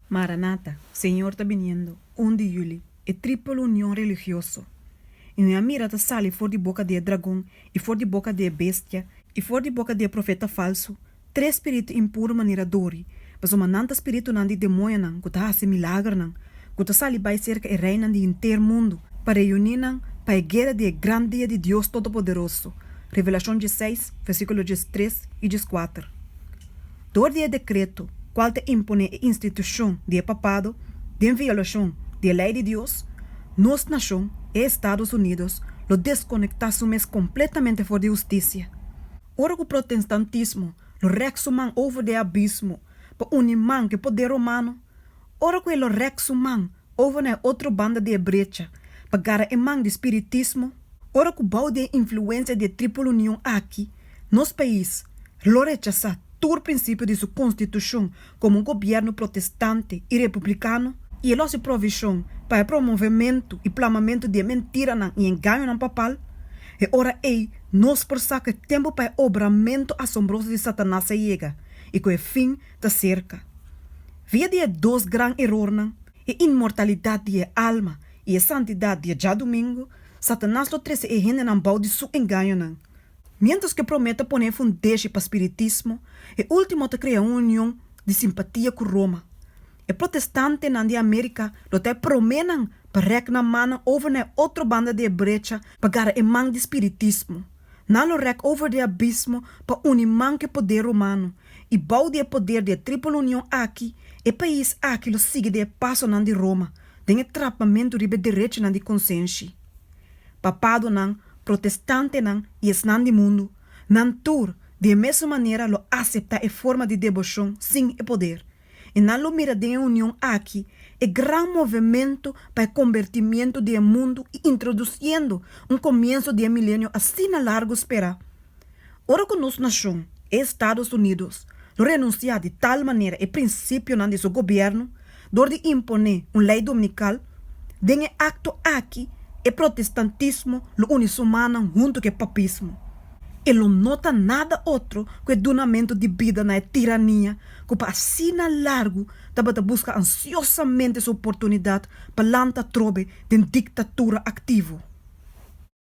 Maranata, Senhor está viniendo, 1 de julho, é triplo união religioso. E minha mira está sali for de boca de dragão, e for de boca de bestia, e for de boca de profeta falso, 3 espíritos impuro maneira dori, mas uma nanta espírito não de demônio não, que está a milagre não, que está sali vai cerca e reina de inteiro mundo, para reunir não, para a guerra de grande dia de Deus Todo-Poderoso. Revelação 16, versículo 13 e 14. Dor de decreto, qual te impõe a instituição de papado, de violação da lei de Deus, nossa nação e Estados Unidos lo desconectassem completamente fora de justiça. Ora que o protestantismo lo rexuman over de abismo, para unir que poder romano, ora que lo rexuman over na outra banda de brecha, para gara man de espiritismo, ora que o bau de influência de tripla união aqui, nos país, lo rechaça todo o princípio de sua constituição como um governo protestante e republicano e a nossa provisão para o promovimento e plamamento de mentira e engano no papal, e ora nós por sacar tempo para o obramento assombroso de Satanás chega e com o fim da cerca. Via de 2 grandes erros, a imortalidade de alma e a santidade de já domingo, Satanás lo trece e gente não pode de seu engano. Mientras que promete poner fundeixe para o espiritismo, e último te cria uma união de simpatia com Roma. E protestante na de América lo te promenan para rekna mana over na outra banda de brecha para gara e man de espiritismo. Na lo rek over de abismo para unir que poder romano. E bau de poder de tripla união aqui, e país aqui lo sigue de passo na de Roma, de atrapamento ribe direito na de consciência. Papado nan, protestante nan e esnan de mundo, nan tur, de mesma maneira lo aceita e forma de devoção sem e poder. E nan lo mira de união aqui, e gran movimento para o convertimento do mundo e introduzindo começo de milênio assim a largo esperar. Ora que nossa nação, Estados Unidos, lo renuncia de tal maneira e princípio nan de seu governo, dor de imponer lei dominical, de acto aqui, e protestantismo lo unisumana junto com o papismo. E não nota nada outro que o donamento de vida na tirania, que para assim largo, também busca ansiosamente essa oportunidade para lançar trobe de ditadura ativo.